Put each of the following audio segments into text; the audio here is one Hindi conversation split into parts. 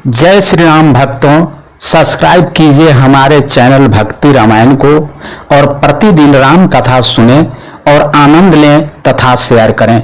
जय श्री राम भक्तों, सब्सक्राइब कीजिए हमारे चैनल भक्ति रामायण को और प्रतिदिन राम कथा सुने और आनंद लें तथा शेयर करें।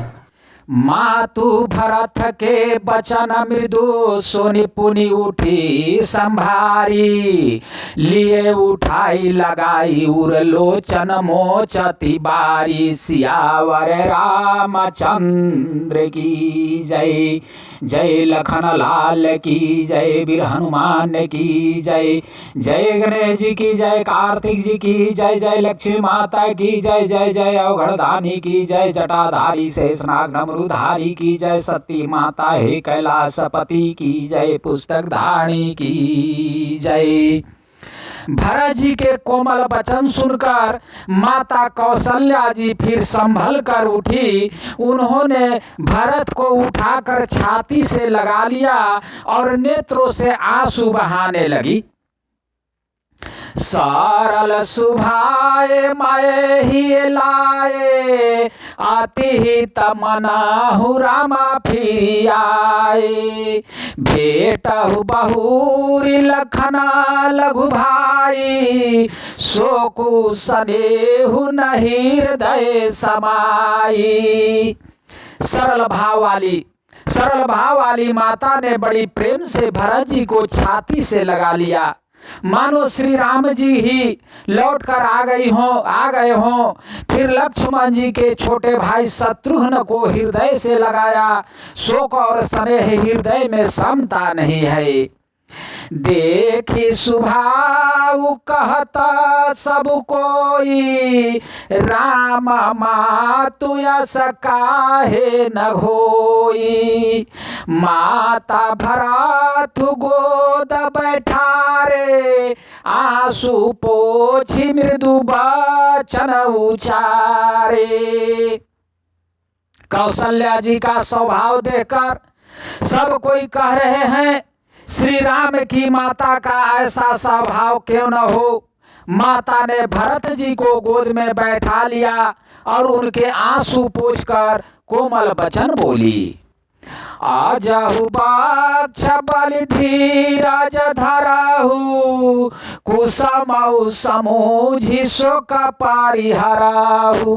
मातु भरत के बचन मृदु सुनि पुनि उठी संभारी, लिए उठाई लगाई उरलोचन मोचति बारी। सियावर रामचंद्र की जय, जय लखन लाल की जय, वीर हनुमान की जय। जय गणेश जी की जय, कार्तिक जी की जय, जय लक्ष्मी माता की जय, जय जय अवघड़दानी की जय, जटाधारी शेषनाग नमरूधारी की जय, सती माता हे कैलाशपति की जय, पुस्तक धारणी की जय। भरत जी के कोमल वचन सुनकर माता कौशल्या जी फिर संभल कर उठी। उन्होंने भरत को उठाकर छाती से लगा लिया और नेत्रों से आंसू बहाने लगी। सरल सुभाए माए ही लाए, आति ही तमनाहु रामा फिर आए। भेटहु बहुरी लखना लघु भाई, सोकु सनेहु नहीं हृदय समाई। सरल भाव वाली माता ने बड़ी प्रेम से भरत जी को छाती से लगा लिया, मानो श्री राम जी ही लौट कर आ गए हों। फिर लक्ष्मण जी के छोटे भाई शत्रुघ्न को हृदय से लगाया। शोक और स्नेह हृदय में समता नहीं है। देखी सुभाव कहता सब कोई, राम मातु यस काहे न होई। माता भरत गोद बैठारे, आंसू पोछी मृदु बचन उचारे। कौशल्या जी का स्वभाव देखकर सब कोई कह रहे हैं, श्री राम की माता का ऐसा स्वभाव क्यों न हो। माता ने भरत जी को गोद में बैठा लिया और उनके आंसू पोंछकर कोमल वचन बोली। आजहु बाक्ष बलि धीरज धरहु, कुसमउ समूझि शोक परिहरहु।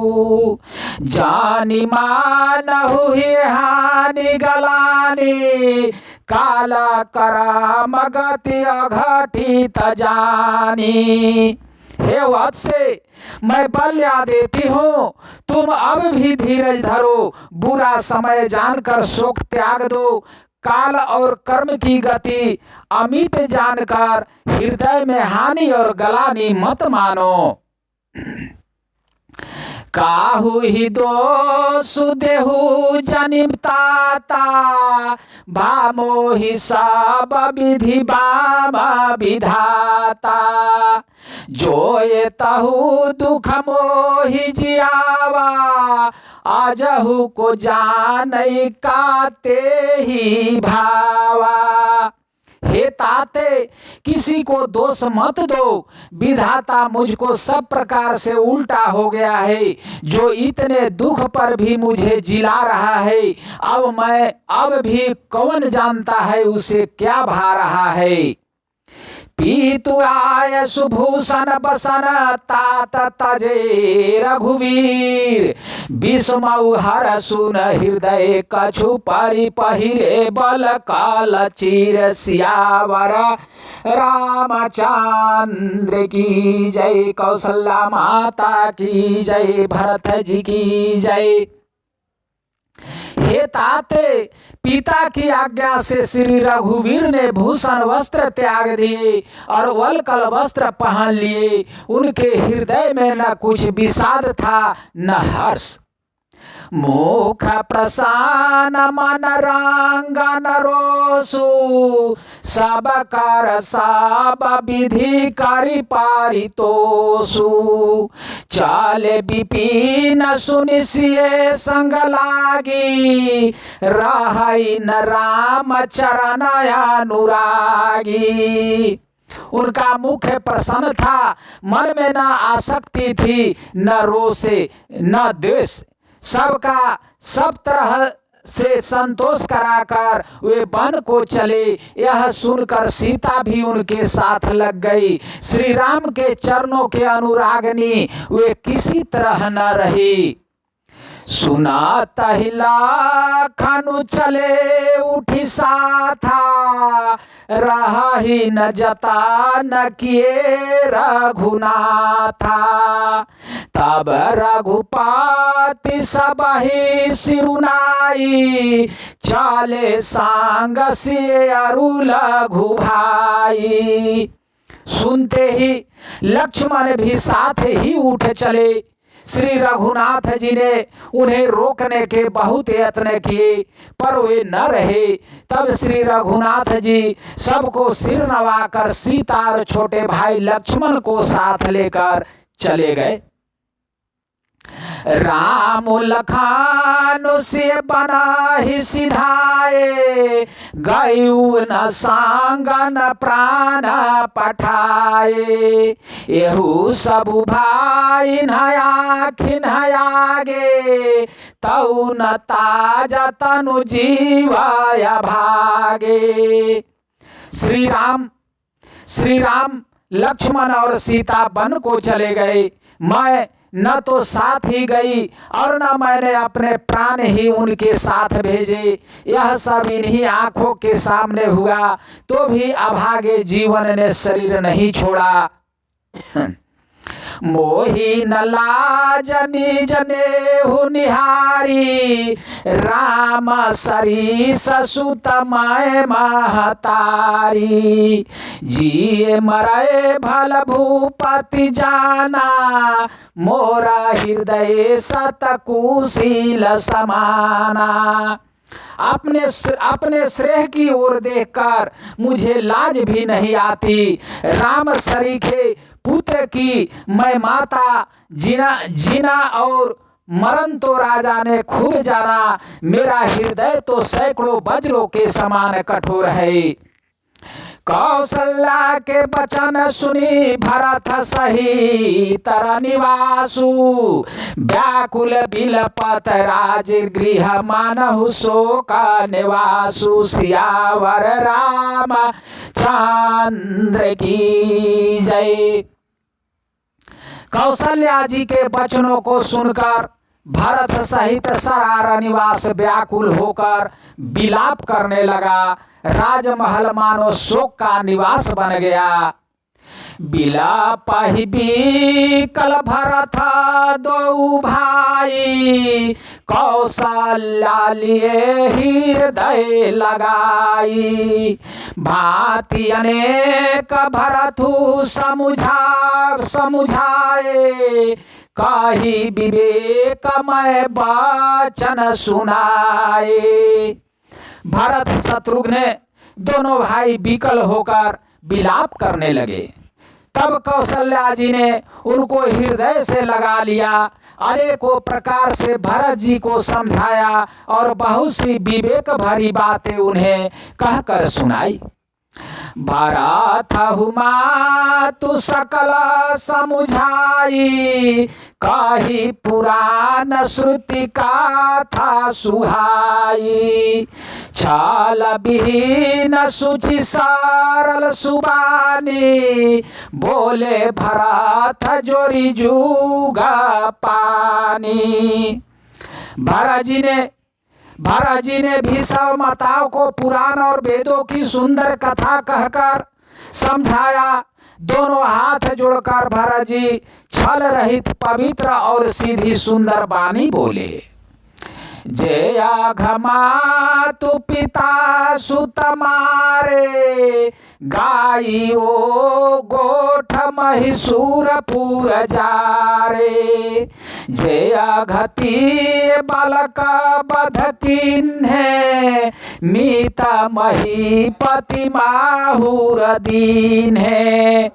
जानि मानहु ही हानि गलानी, काला कराम गति अघटित जानी। हे वत्से, मैं बल्या देती हूँ, तुम अब भी धीरज धरो। बुरा समय जानकर शोक त्याग दो। काल और कर्म की गति अमिट जानकर हृदय में हानि और गलानी मत मानो। काहू ही दोष देहु जनिमताता, भामो ही सब विधि बाम विधाता। जोए तहु दुख मोहि जियावा, आजहु को जानई काते ही भावा। हे ताते, किसी को दोष मत दो। विधाता मुझको सब प्रकार से उल्टा हो गया है। जो इतने दुख पर भी मुझे जिला रहा है, अब भी कौन जानता है उसे क्या भा रहा है। पीतु आय सुभूषण बसन, तात तजे रघुवीर। विषमउ हर सुन हृदय कछु परि पहिरे, बल काल चीर। सियावर रामचंद्र की जय, कौशल्या माता की जय, भरत जी की जय। हे ताते, पिता की आज्ञा से श्री रघुवीर ने भूषण वस्त्र त्याग दिए और वल्कल वस्त्र पहन लिए। उनके हृदय में न कुछ विषाद था न हर्ष। मुख प्रसन्न मन रंगन रोसु, सब कर सब विधि करि पारितोषु। चाले विपिन सुनि सिए संग लागी, रहई न राम चरण अनुरागी। उनका मुख प्रसन्न था, मन में न आसक्ति थी, न रोष न द्वेष। सबका सब तरह से संतोष कराकर वे वन को चले। यह सुनकर सीता भी उनके साथ लग गई। श्री राम के चरणों के अनुरागनी वे किसी तरह न रही। सुना तहिला खानु चले उठी साथा, रहा ही न जता न किए रघुनाथा। तब रघुपति सबहि सिरुनाई, चाले सांग से अरु लघु भाई। सुनते ही लक्ष्मण भी साथ ही उठ चले। श्री रघुनाथ जी ने उन्हें रोकने के बहुत यत्न किए पर वे न रहे। तब श्री रघुनाथ जी सबको सिर नवाकर सीता और छोटे भाई लक्ष्मण को साथ लेकर चले गए। राम लखान से बना ही सिधाए, गयु न सांग न प्राण पठाए। एहू सबु भाई नयाखिन आगे, तऊ न ताजा तनु जीवाय भागे। श्री राम लक्ष्मण और सीता वन को चले गए। मैं न तो साथ ही गई और न मैंने अपने प्राण ही उनके साथ भेजे। यह सब इन्हीं आंखों के सामने हुआ तो भी अभागे जीवन ने शरीर नहीं छोड़ा। मोही न लाज निज नेहु निहारी, राम सरीस सुत मैं महतारी। जिए मरए भल भूपति जाना, मोरा हृदय सतकुशील समाना। अपने श्रेय की ओर देखकर मुझे लाज भी नहीं आती। राम सरीखे पुत्र की मैं माता, जीना और मरण तो राजा ने खूब जाना। मेरा हृदय तो सैकड़ों वज्रों के समान कठोर है। कौशल्या के वचन सुनी भरत सही तर निवासु, व्याकुल बिलपत राज गृह मानहु शोक निवासु। सियावर राम चंद्र की जय। कौशल्या जी के वचनों को सुनकर भरत सहित सरार निवास व्याकुल होकर विलाप करने लगा। राजमहल मानो शोक का निवास बन गया। बिलाप ही बिकल भरत दो भाई, कौशल्या लिए हृदय लगाई। भांति अनेक भरतु समुझाए, कही विवेकमय वचन सुनाए। भरत शत्रुघ्न दोनों भाई विकल होकर विलाप करने लगे। तब कौशल्या जी ने उनको हृदय से लगा लिया, अनेकों प्रकार से भरत जी को समझाया और बहुत सी विवेक भरी बातें उन्हें कहकर सुनाई। भरत हुमा तु सकल समुझाई, कही पुराण श्रुति कथा सुहाई। छल विहीन सुचि सरल सुबानी, बोले भरत जोरी जुगा पानी। भरत जी ने भी सब माताओं को पुराण और वेदों की सुंदर कथा कहकर समझाया। दोनों हाथ जोड़कर भरत जी छल रहित पवित्र और सीधी सुंदर वाणी बोले। जया घमा तु पिता सुत मारे, गाई ओ गोठ महिषूरपुर जारे। जया घती बालक बध किन्हे, मीता महीपति माहुर दीन है।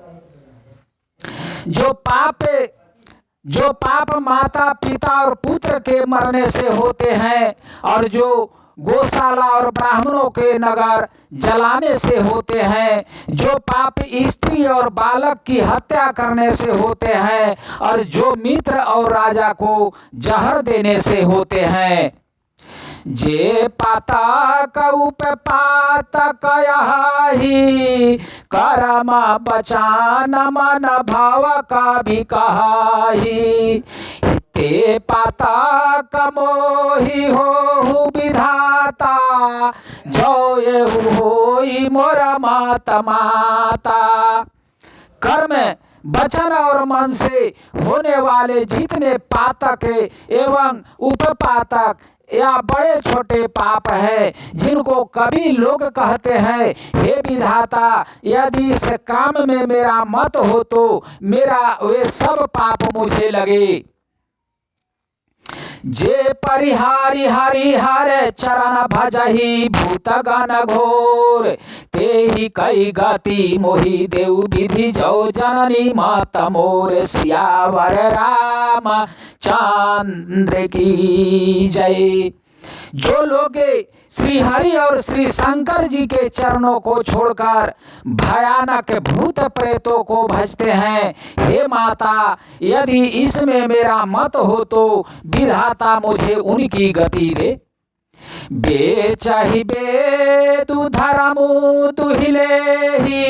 जो पाप माता पिता और पुत्र के मरने से होते हैं और जो गौशाला और ब्राह्मणों के नगर जलाने से होते हैं, जो पाप स्त्री और बालक की हत्या करने से होते हैं और जो मित्र और राजा को जहर देने से होते हैं, जे पातक उपपातक यही करम बचान मन भाव का भी कहाही ते पातक मोहि हो विधाता जो येहु होई मोर मात माता। कर्म वचन और मन से होने वाले जितने पातक एवं उपपातक या बड़े छोटे पाप है जिनको कभी लोग कहते हैं हे विधाता यदि इस काम में मेरा मत हो तो मेरा वे सब पाप मुझे लगे। जे परिहारी हरि हर चरण भजही भूतगण घोर ते ही कई गति मोहि देव विधि जो जननी मात मोर सियावर राम चंद्र की जय। जो लोग श्री हरि और श्री शंकर जी के चरणों को छोड़कर भयानक भूत प्रेतों को भजते हैं हे माता यदि इसमें मेरा मत हो तो विधाता मुझे उनकी गति दे। बेचहि बेदु धर्मु दुहिलेहि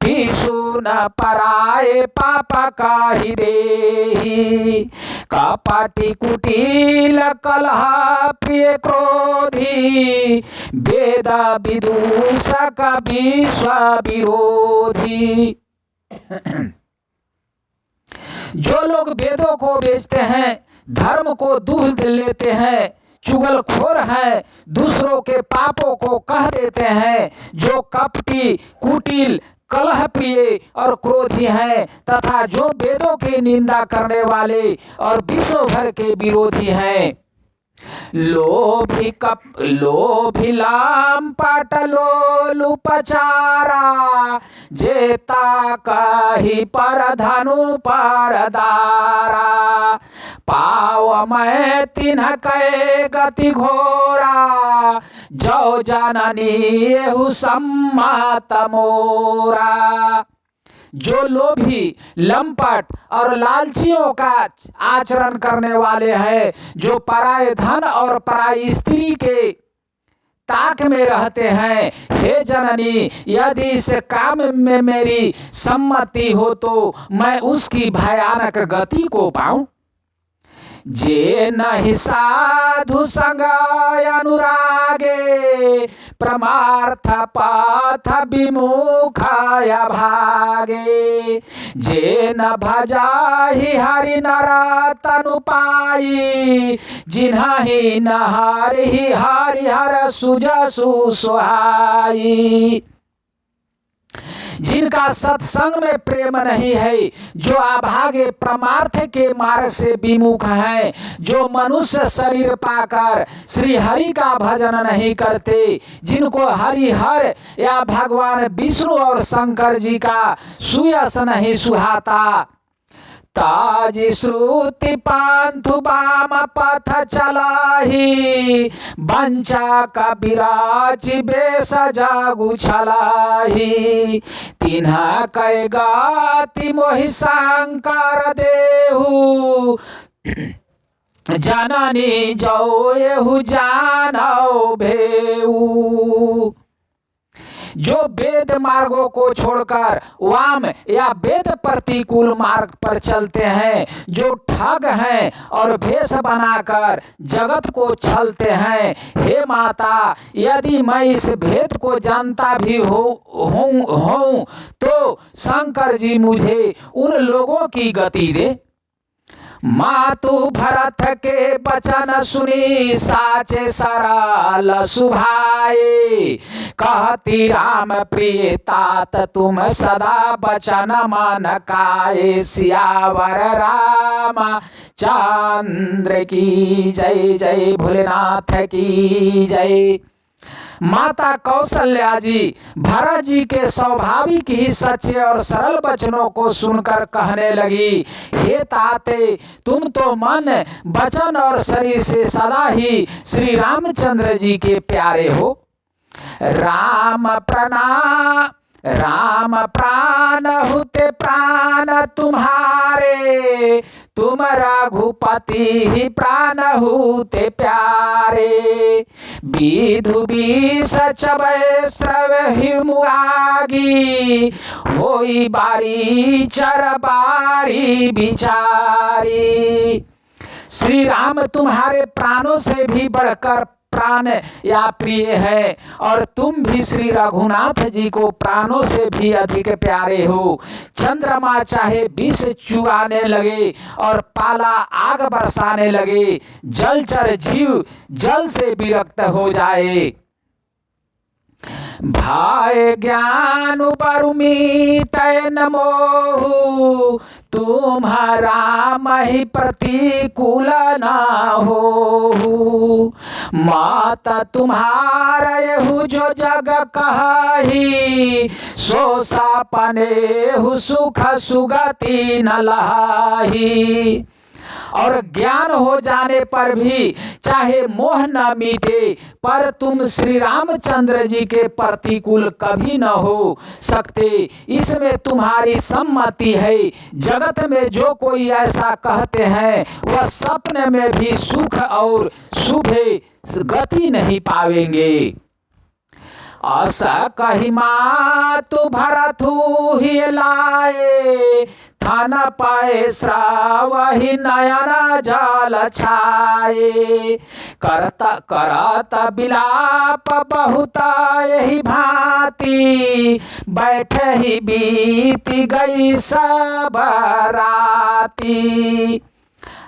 पीसु न पराए पाप काहि देहि कपटी कुटिल कलह प्रिय क्रोधी वेद विदूषक विश्व विरोधी। जो लोग वेदों को बेचते हैं धर्म को दूह लेते हैं चुगलखोर हैं दूसरों के पापों को कह देते हैं जो कपटी कुटिल कलह प्रिय और क्रोधी हैं तथा जो वेदों की निंदा करने वाले और विश्व भर के विरोधी हैं। लोभी लाम पाट लोलुपचारा जेता कही पर धनु परदारा पाव मैं तिन्ह कै गति घोरा जो जननी एहु सम्मत मोरा। जो लोभी लंपट और लालचियों का आचरण करने वाले हैं जो पराये धन और पराई स्त्री के ताक में रहते हैं हे जननी यदि इस काम में मेरी सम्मति हो तो मैं उसकी भयानक गति को पाऊं। जे नहीं साधु संग अनुरागे परमार्थ पथ विमुख भागे जे न भजाहि हरि नर तनु पाई जिन्हि न हरि हरिहर सुजसु सुहाई। जिनका सत्संग में प्रेम नहीं है जो अभागे परमार्थ के मार्ग से विमुख हैं जो मनुष्य शरीर पाकर श्री हरि का भजन नहीं करते जिनको हरि हर या भगवान विष्णु और शंकर जी का सुयस नहीं सुहाता ताज श्रुति पांथु बाम पथ चलाही बंचा कबीराज बेस जागु छलाही तिन्हा कै गाति मोहि शंकर देहु जननी जो एहु जानौ भेऊ। जो वेद मार्गों को छोड़कर वाम या वेद प्रतिकूल मार्ग पर चलते हैं जो ठग हैं और भेष बनाकर जगत को छलते हैं हे माता यदि मैं इस भेद को जानता भी हूँ तो शंकर जी मुझे उन लोगों की गति दे। मातु भरत के वचन सुनी साचे सरल सुभाए कहती राम प्रिय तात तुम सदा वचन मन काये सियावर राम चंद्र की जय जय भोलेनाथ की जय। माता कौशल्या जी भरत जी के स्वाभाविक ही सच्चे और सरल वचनों को सुनकर कहने लगी हे ताते तुम तो मन वचन और शरीर से सदा ही श्री रामचंद्र जी के प्यारे हो। राम प्राण हुते प्राण तुम्हारे, तुम रघुपति ही प्राण हुते प्यारे। विधु विष चबै स्रवहि मुआगी, होई बारी चर बारी बिचारी। श्री राम तुम्हारे प्राणों से भी बढ़कर प्राण या प्रिय है, और तुम भी श्री रघुनाथ जी को प्राणों से भी अधिक प्यारे हो। चंद्रमा चाहे विष चुआने लगे और पाला आग बरसाने लगे, जलचर जीव जल से विरक्त हो जाए। भाय ज्ञान परु मीटै न मोहु, तुम्हारा मही प्रतिकूल न हो। माता तुम्हारा यहु जो जग कही, सो सपने हु सुख सुगति न लहाही। और ज्ञान हो जाने पर भी चाहे मोह न मीटे, पर तुम श्री रामचंद्र जी के प्रतिकूल कभी न हो सकते, इसमें तुम्हारी सम्मति है। जगत में जो कोई ऐसा कहते हैं वह सपने में भी सुख और शुभ गति नहीं पावेंगे। अस कही मातु भरथु ही लाए, थान पैसा वही नयन जल छाए। करत बिलाप बहुत यही भांति, बैठे ही बीती गई सब राती।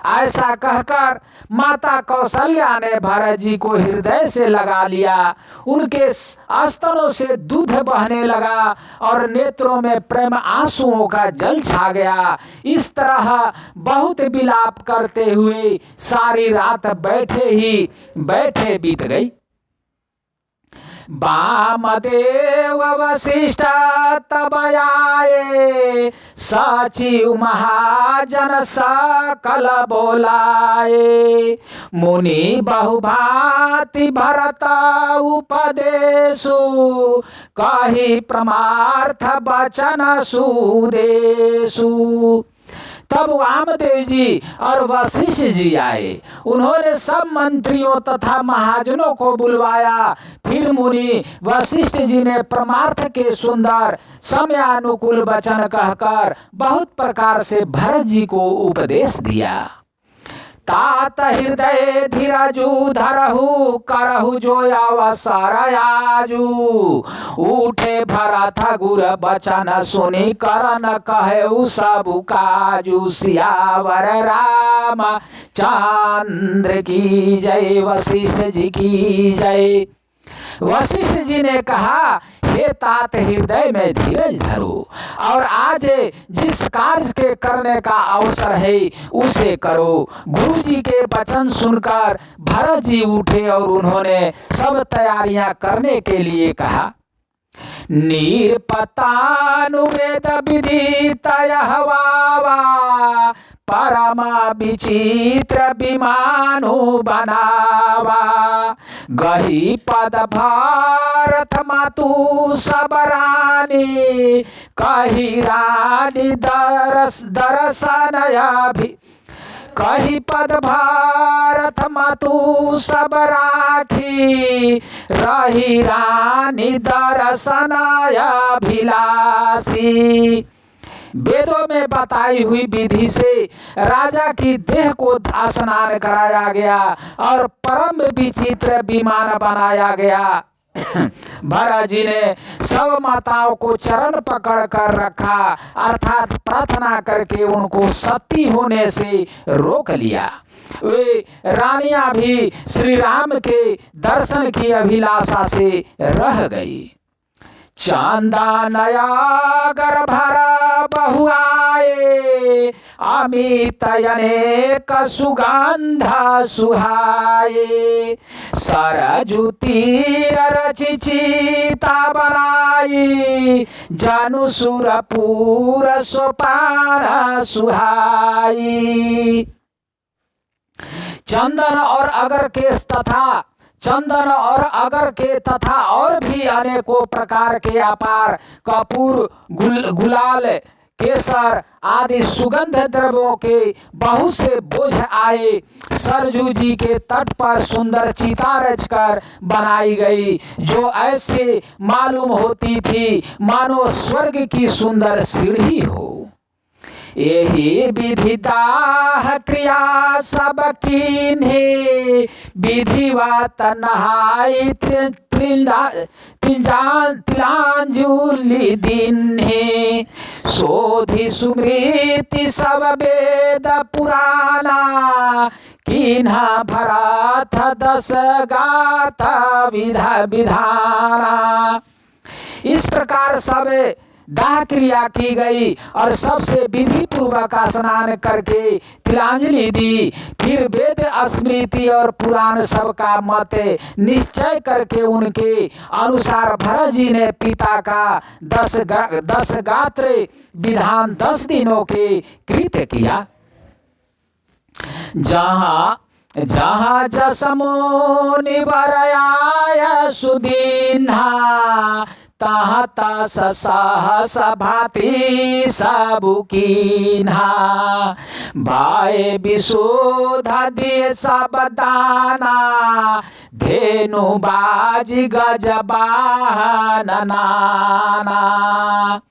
ऐसा कहकर माता कौशल्या ने भरत जी को हृदय से लगा लिया। उनके स्तनों से दूध बहने लगा और नेत्रों में प्रेम आंसुओं का जल छा गया। इस तरह बहुत विलाप करते हुए सारी रात बैठे बीत गई। वामदेव वशिष्ठ तब आए, सचिव महाजन सकल बोलाए। मुनि बहुभांति भरत उपदेशु, कही परमार्थ वचन सुदेशु। तब वामदेव जी और वशिष्ठ जी आए। उन्होंने सब मंत्रियों तथा महाजनों को बुलवाया। फिर मुनि वशिष्ठ जी ने परमार्थ के सुंदर समयानुकूल वचन कहकर बहुत प्रकार से भरत जी को उपदेश दिया। तात हृदय धीरजु धरहु, करहु जो अवसर आजू। उठे भरत गुर बचन सुनि, करन कहेउ सब काजू। सियावर राम चंद्र की जय, वशिष्ठ जी की जय। वशिष्ठ जी ने कहा, हे तात हृदय में धीरज धरो और आज जिस कार्य के करने का अवसर है उसे करो। गुरु जी के वचन सुनकर भरत जी उठे और उन्होंने सब तैयारियां करने के लिए कहा। निरपतानुवेद विदित यहवावा, परम विचित्र विमानु बनावा। गही पद भारत मातु सब रानी, कही रानी दर्शन अभि। कही पद भारत मातु सब राखी, रही रानी दर्शन अभिलाषी। वेदों में बताई हुई विधि से राजा की देह को स्नान कराया गया और परम विचित्र विमान बनाया गया। भरत जी ने सब माताओं को चरण पकड़ कर रखा, अर्थात प्रार्थना करके उनको सती होने से रोक लिया। वे रानियां भी श्री राम के दर्शन की अभिलाषा से रह गई। चांदा नया गर्भरा बहु आए, अमित अनेक सुगंध सुहाए। सरजू तीर रचि चिता बनाई, जानु सुरपुर सोपान सुहाई। चंदन और अगर केश तथा चंदन और अगर के तथा और भी अनेकों प्रकार के अपार कपूर, गुलाल, केसर आदि सुगंध द्रव्यों के बहुत से बोझ आए। सरजू जी के तट पर सुंदर चिता रचकर बनाई गई, जो ऐसे मालूम होती थी मानो स्वर्ग की सुंदर सीढ़ी हो। यही विधिदाह क्रिया सब कीन्हे, विधिवत नहाई तिलांजलि दीन्हे। शोधि सुमृति सब वेद पुराना, किन्हा भरत 10 गात विधा विधाना। इस प्रकार सब दाह क्रिया की गई और सबसे विधि पूर्वक स्नान करके तिलांजलि दी। फिर वेद, स्मृति और पुराण सबका मत निश्चय करके उनके अनुसार भरत जी ने पिता का 10 गात्र विधान 10 दिनों के कृत्य किया। जहाँ जसमोनि बरयाय सुदीन्हा, तहाँ तस सहस भाति सबु कीन्हा। भाई विशुद्ध दिए सब दाना, धेनु बाजी गजबाहन नाना।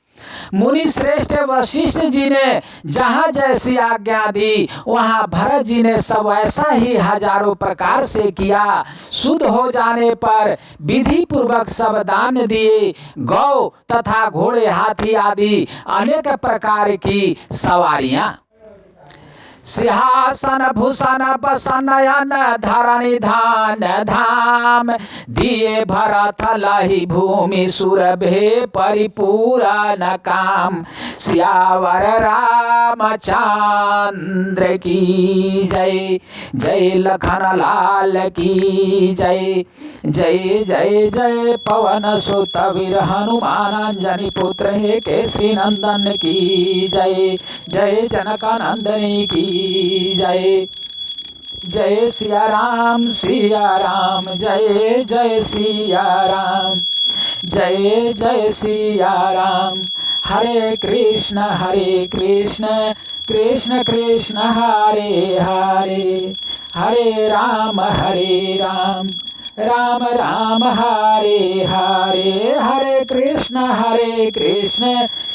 मुनि श्रेष्ठ वशिष्ठ जी ने जहाँ जैसी आज्ञा दी, वहाँ भरत जी ने सब ऐसा ही हजारों प्रकार से किया। शुद्ध हो जाने पर विधि पूर्वक सब दान दिए। गौ तथा घोड़े, हाथी आदि अनेक प्रकार की सवारियां, सिंहासन भूषण बसनयन धरणि धान धाम, दिए भरत लहि भूमि सुरभे परिपूरन काम। सियावर रामचंद्र की जय, जय लखन लाल की जय। जय जय जय पवन सुत वीर हनुमान अंजनी पुत्र हे केसरी नंदन की जय। जय जनकानंदनी की जय। जय सिया राम जय जय सिया राम, जय जय सिया राम। हरे कृष्ण कृष्ण कृष्ण हरे हरे, हरे राम राम राम हरे हरे। हरे कृष्ण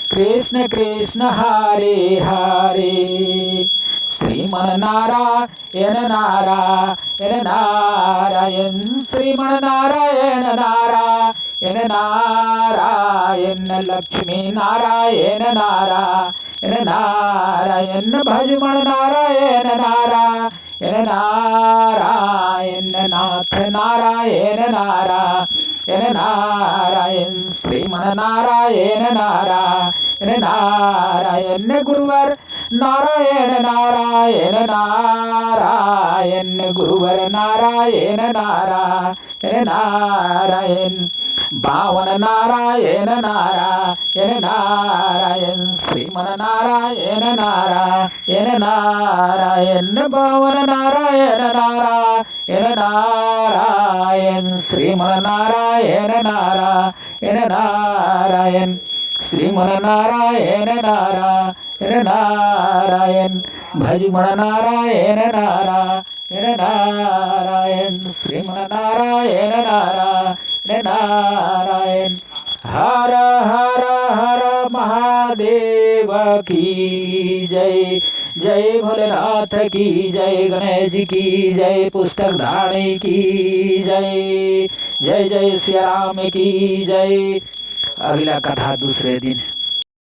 कृष्ण कृष्ण हरे हरे। श्रीमन नारायण नारायण नारायण, श्रीमन नारायण नारायण नारायण, लक्ष्मी नारायण नारायण नारायण, भजमन नारायण नारायण नारायण, नाथ नारायण नारायण नारायण, श्रीमन नारायण नारायण नारायण, गुरुवर नारायण नारायण नारायण, गुरुवर नारायण नारायण नारायण, बावन नारायण नारायण नारायण, श्रीमन नारायण नारायण नारायण, बावन नारायण नारायण नारायण, श्रीमन नारायण नारायण नारायण, श्रीमन नारायण नारायण नारायण, भजमन नारायण नारायण नारायण, श्रीमन नारायण नारायण नारायण। हर हर हर महादेव की जय। जय भोलेनाथ की जय, गणेश जी की जय, पुस्तक धारणी की जय। जय जय श्री राम की जय। अगला कथा दूसरे दिन।